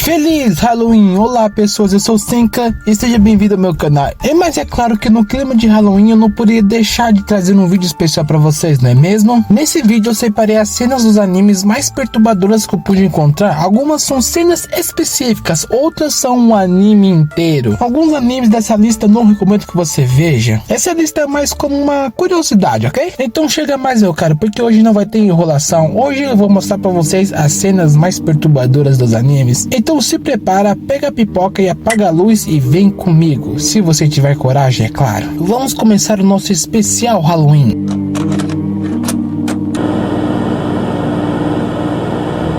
Feliz Halloween! Olá pessoas, eu sou o Senka e seja bem-vindo ao meu canal. Mas é claro que no clima de Halloween eu não poderia deixar de trazer um vídeo especial pra vocês, não é mesmo? Nesse vídeo eu separei as cenas dos animes mais perturbadoras que eu pude encontrar. Algumas são cenas específicas, outras são um anime inteiro. Alguns animes dessa lista eu não recomendo que você veja. Essa lista é mais como uma curiosidade, ok? Então chega mais meu cara, porque hoje não vai ter enrolação. Hoje eu vou mostrar pra vocês as cenas mais perturbadoras dos animes. Então se prepara, pega a pipoca e apaga a luz e vem comigo, se você tiver coragem, é claro. Vamos começar o nosso especial Halloween.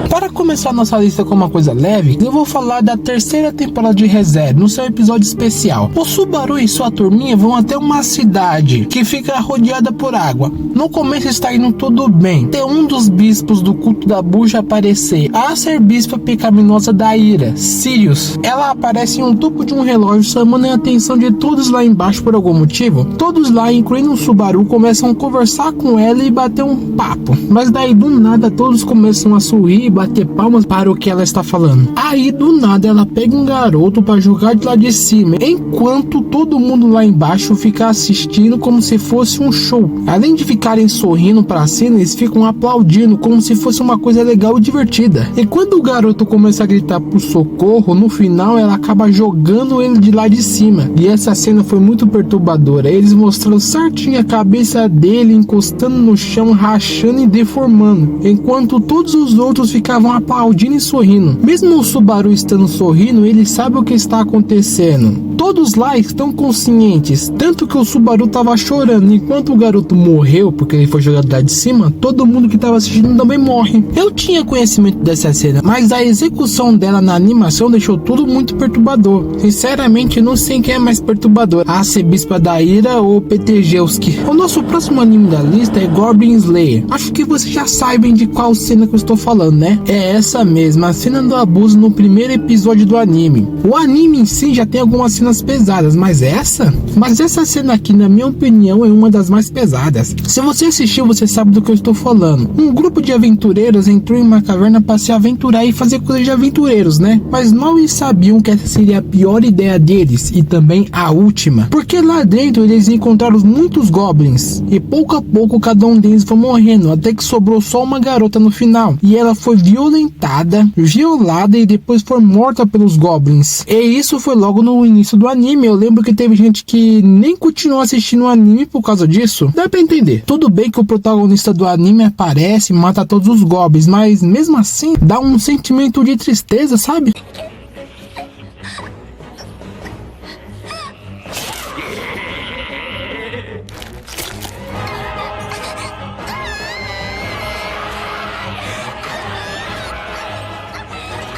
Para começar nossa lista com uma coisa leve, eu vou falar da terceira temporada de Re:Zero, no seu episódio especial. O Subaru e sua turminha vão até uma cidade que fica rodeada por água. No começo está indo tudo bem, até um dos bispos do culto da bucha aparecer, a arcebispa pecaminosa da ira, Sirius. Ela aparece em um tubo de um relógio, chamando a atenção de todos lá embaixo por algum motivo. Todos lá, incluindo o Subaru, começam a conversar com ela e bater um papo. Mas daí do nada todos começam a sorrir e bater palmas para o que ela está falando. Aí do nada ela pega um garoto para jogar de lá de cima, enquanto todo mundo lá embaixo fica assistindo como se fosse um show. Além de ficarem sorrindo para a cena, eles ficam aplaudindo como se fosse uma coisa legal e divertida. E quando o garoto começa a gritar por socorro, no final ela acaba jogando ele de lá de cima. E essa cena foi muito perturbadora. Eles mostraram certinho a cabeça dele encostando no chão, rachando e deformando, enquanto todos os outros ficavam aplaudindo e sorrindo. Mesmo o Subaru estando sorrindo, ele sabe o que está acontecendo. Todos lá estão conscientes, tanto que o Subaru estava chorando, enquanto o garoto morreu porque ele foi jogado lá de cima, todo mundo que estava assistindo também morre. Eu tinha conhecimento dessa cena, mas a execução dela na animação deixou tudo muito perturbador. Sinceramente, não sei quem é mais perturbador, a arcebispa da ira ou Petejewski. O nosso próximo anime da lista é Goblin Slayer. Acho que vocês já sabem de qual cena que eu estou falando, né? É essa mesma, a cena do abuso no primeiro episódio do anime. O anime em si já tem algumas cenas pesadas, mas essa cena aqui, na minha opinião, é uma das mais pesadas. Se você assistiu, você sabe do que eu estou falando. Um grupo de aventureiros entrou em uma caverna para se aventurar e fazer coisas de aventureiros, né? Mas mal eles sabiam que essa seria a pior ideia deles e também a última, porque lá dentro eles encontraram muitos goblins e pouco a pouco cada um deles foi morrendo, até que sobrou só uma garota no final e ela foi violentada, violada e depois foi morta pelos goblins. E isso foi logo no início do anime. Eu lembro que teve gente que nem continuou assistindo o anime por causa disso. Dá pra entender. Tudo bem que o protagonista do anime aparece e mata todos os goblins, mas mesmo assim dá um sentimento de tristeza, sabe?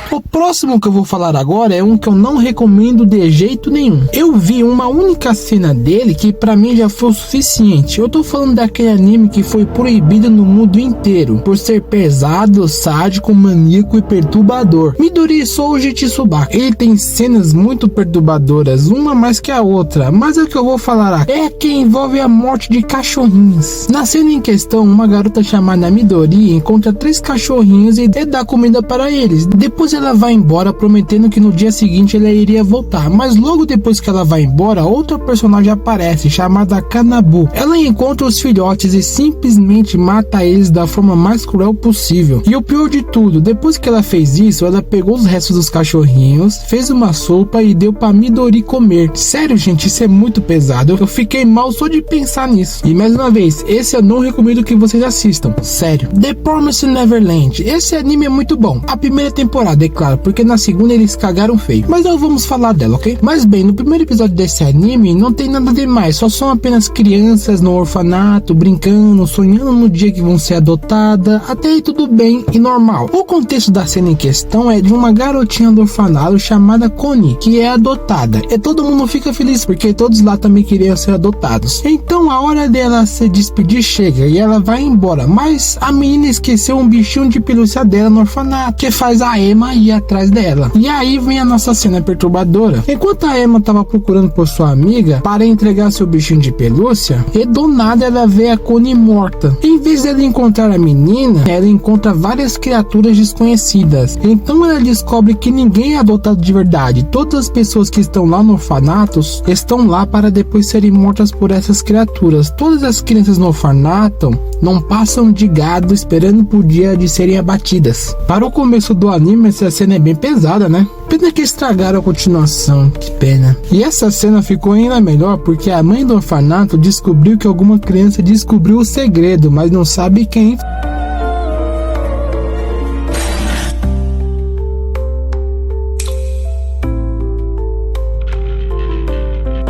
O próximo que eu vou falar agora é um que eu não recomendo de jeito nenhum. Eu vi uma única cena dele que pra mim já foi o suficiente. Eu tô falando daquele anime que foi proibido no mundo inteiro por ser pesado, sádico, maníaco e perturbador. Midori Souji Tsubaki. Ele tem cenas muito perturbadoras, uma mais que a outra, mas o que eu vou falar aqui é que envolve a morte de cachorrinhos. Na cena em questão, uma garota chamada Midori encontra 3 cachorrinhos e dá comida para eles. Depois ela vai embora prometendo que no dia seguinte ela iria voltar, mas logo depois que ela vai embora, outra personagem aparece chamada Kanabu. Ela encontra os filhotes e simplesmente mata eles da forma mais cruel possível. E o pior de tudo, depois que ela fez isso, ela pegou os restos dos cachorrinhos, fez uma sopa e deu pra Midori comer. Sério gente, isso é muito pesado, eu fiquei mal só de pensar nisso. E mais uma vez, esse eu não recomendo que vocês assistam, sério. The Promised Neverland, esse anime é muito bom. A primeira temporada, é claro, porque na segunda eles cagaram feio, mas não vamos falar dela, ok? Mas bem, no primeiro episódio desse anime não tem nada demais, só são apenas crianças no orfanato, brincando, sonhando no dia que vão ser adotadas, até aí tudo bem e normal. O contexto da cena em questão é de uma garotinha do orfanato chamada Connie, que é adotada, e todo mundo fica feliz, porque todos lá também queriam ser adotados. Então a hora dela se despedir chega, e ela vai embora, mas a menina esqueceu um bichinho de pelúcia dela no orfanato, que faz a Emma ir atrás dela. E aí vem a nossa cena perturbadora. Enquanto a Emma tava procurando por sua amiga para entregar seu bichinho de pelúcia, e do nada ela vê a Connie morta. Em vez dela encontrar a menina, ela encontra várias criaturas desconhecidas. Então ela descobre que ninguém é adotado de verdade. Todas as pessoas que estão lá no orfanato estão lá para depois serem mortas por essas criaturas. Todas as crianças no orfanato não passam de gado esperando por dia de serem abatidas. Para o começo do anime, essa cena é bem pesada, né? Pena que estragaram a continuação, que pena. E essa cena ficou ainda melhor porque a mãe do orfanato descobriu que alguma criança descobriu o segredo, mas não sabe quem.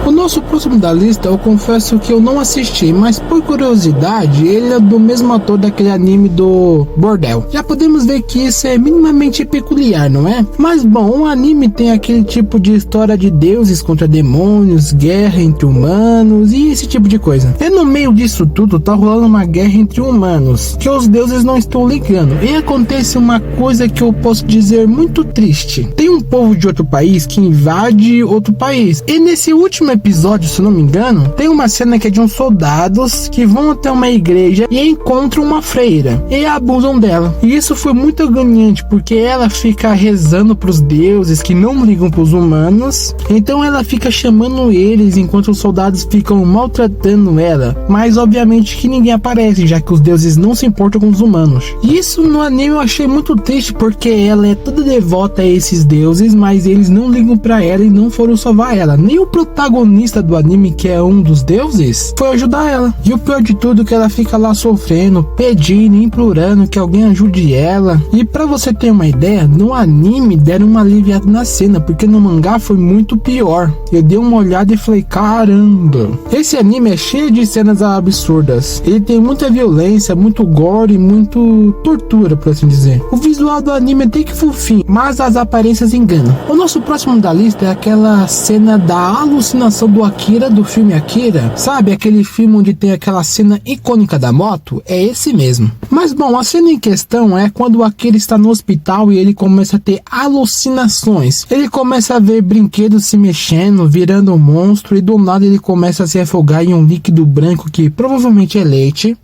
O nosso próximo da lista, eu confesso que eu não assisti, mas por curiosidade, ele é do mesmo ator daquele anime do Bordel. Já podemos ver que isso é minimamente peculiar, não é? Mas bom, o anime tem aquele tipo de história de deuses contra demônios, guerra entre humanos e esse tipo de coisa. E no meio disso tudo tá rolando uma guerra entre humanos, que os deuses não estão ligando. E acontece uma coisa que eu posso dizer muito triste. Tem um povo de outro país que invade outro país. E nesse último episódio, se não me engano, tem uma cena que é de uns soldados que vão até uma igreja e encontram uma freira e abusam dela. E isso foi muito agoniante porque ela fica rezando pros deuses que não ligam pros humanos. Então ela fica chamando eles enquanto os soldados ficam maltratando ela. Mas obviamente que ninguém aparece, já que os deuses não se importam com os humanos. E isso no anime eu achei muito triste porque ela é toda devota a esses deuses, mas eles não ligam pra ela e não foram salvar ela. Nem o protagonista do anime, que é um dos deuses, foi ajudar ela. E o pior de tudo é que ela fica lá sofrendo, pedindo, implorando que alguém ajude ela. E pra você ter uma ideia, no anime deram uma aliviada na cena, porque no mangá foi muito pior. Eu dei uma olhada e falei, caramba. Esse anime é cheio de cenas absurdas. Ele tem muita violência, muito gore e muito tortura, por assim dizer. O visual do anime é até que fofinho, mas as aparências enganam. O nosso próximo da lista é aquela cena da alucinação do Akira, do filme Akira. Sabe, aquele filme onde tem aquela cena icônica da moto? É esse mesmo. Mas bom, a cena em questão é quando o Akira está no hospital e ele começa a ter alucinações. Ele começa a ver brinquedos se mexendo, virando um monstro, e do nada ele começa a se afogar em um líquido branco que provavelmente é leite,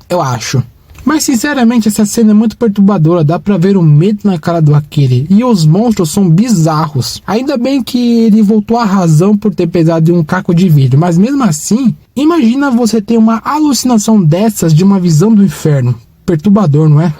eu acho. Mas sinceramente essa cena é muito perturbadora, dá pra ver o medo na cara do Akira, e os monstros são bizarros. Ainda bem que ele voltou à razão por ter pesado em um caco de vidro, mas mesmo assim, imagina você ter uma alucinação dessas de uma visão do inferno. Perturbador, não é?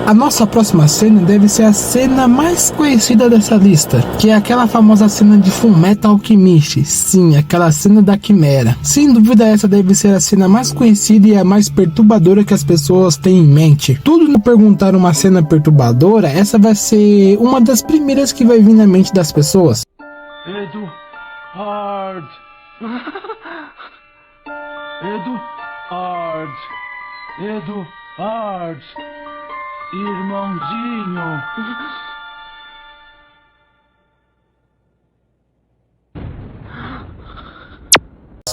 A nossa próxima cena deve ser a cena mais conhecida dessa lista, que é aquela famosa cena de Fullmetal Alchemist. Sim, aquela cena da quimera. Sem dúvida essa deve ser a cena mais conhecida e a mais perturbadora que as pessoas têm em mente. Tudo no perguntar uma cena perturbadora, essa vai ser uma das primeiras que vai vir na mente das pessoas. Eduardo. Eduardo. Irmãozinho.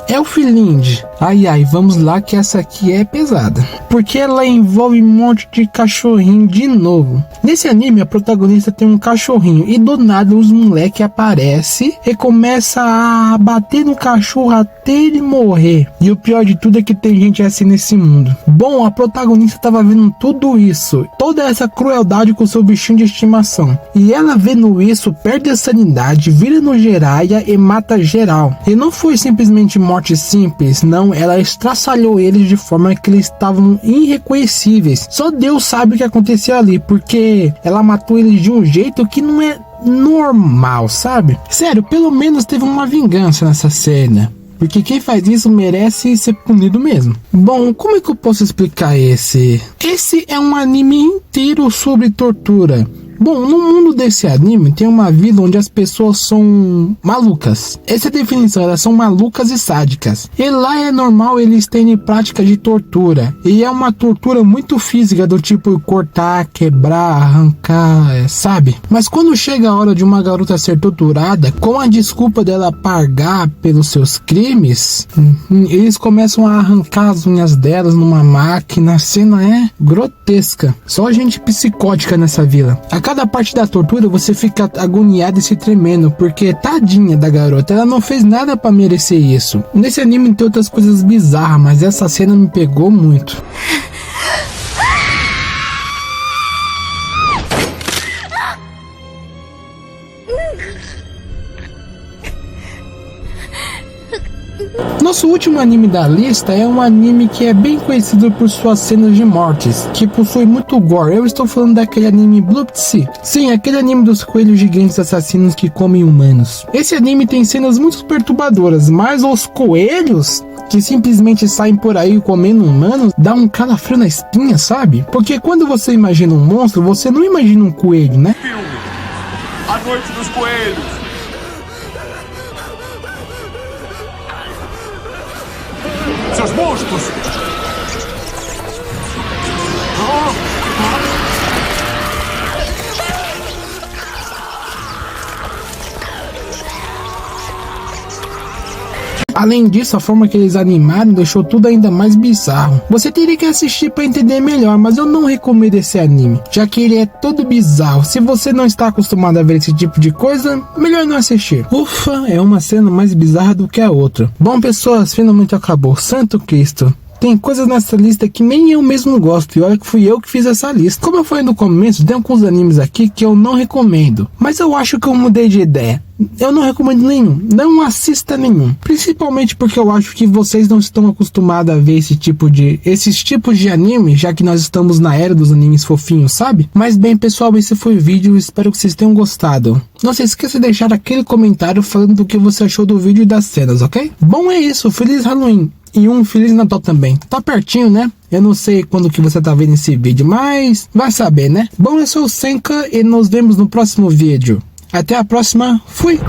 Elfilind. Ai, vamos lá que essa aqui é pesada. Porque ela envolve um monte de cachorrinho de novo. Nesse anime, a protagonista tem um cachorrinho e do nada os moleque aparece e começa a bater no cachorro até ele morrer. E o pior de tudo é que tem gente assim nesse mundo. Bom, a protagonista tava vendo tudo isso, toda essa crueldade com seu bichinho de estimação. E ela vendo isso, perde a sanidade, vira no Jiraiya e mata geral. E não foi simplesmente morte simples, não, ela estraçalhou eles de forma que eles estavam irreconhecíveis. Só Deus sabe o que aconteceu ali, porque ela matou eles de um jeito que não é normal, sabe? Sério, pelo menos teve uma vingança nessa cena, porque quem faz isso merece ser punido mesmo. Bom, como é que eu posso explicar esse? Esse é um anime inteiro sobre tortura. Bom, no mundo desse anime tem uma vila onde as pessoas são malucas. Essa é a definição, elas são malucas e sádicas. E lá é normal eles terem prática de tortura. E é uma tortura muito física, do tipo cortar, quebrar, arrancar, sabe? Mas quando chega a hora de uma garota ser torturada, com a desculpa dela pagar pelos seus crimes, eles começam a arrancar as unhas delas numa máquina. A cena é grotesca. Só gente psicótica nessa vila. A cada parte da tortura você fica agoniado e se tremendo, porque tadinha da garota, ela não fez nada pra merecer isso. Nesse anime tem outras coisas bizarras, mas essa cena me pegou muito. Nosso último anime da lista é um anime que é bem conhecido por suas cenas de mortes, que possui muito gore. Eu estou falando daquele anime Blue Sea. Sim, aquele anime dos coelhos gigantes assassinos que comem humanos. Esse anime tem cenas muito perturbadoras, mas os coelhos que simplesmente saem por aí comendo humanos dá um calafrio na espinha, sabe? Porque quando você imagina um monstro, você não imagina um coelho, né? Filme A Noite dos Coelhos. Seus monstros! Além disso, a forma que eles animaram deixou tudo ainda mais bizarro. Você teria que assistir para entender melhor, mas eu não recomendo esse anime, já que ele é todo bizarro. Se você não está acostumado a ver esse tipo de coisa, melhor não assistir. Ufa, é uma cena mais bizarra do que a outra. Bom, pessoas, finalmente acabou. Santo Cristo. Tem coisas nessa lista que nem eu mesmo gosto, e olha que fui eu que fiz essa lista. Como eu falei no começo, tem alguns animes aqui que eu não recomendo, mas eu acho que eu mudei de ideia. Eu não recomendo nenhum, não assista nenhum, principalmente porque eu acho que vocês não estão acostumados a ver esses tipos de anime, já que nós estamos na era dos animes fofinhos, sabe? Mas bem, pessoal, esse foi o vídeo, espero que vocês tenham gostado. Não se esqueça de deixar aquele comentário falando do que você achou do vídeo e das cenas, ok? Bom, é isso, Feliz Halloween! E um Feliz Natal também. Tá pertinho, né? Eu não sei quando que você tá vendo esse vídeo, mas vai saber, né? Bom, eu sou o Senka e nos vemos no próximo vídeo. Até a próxima. Fui!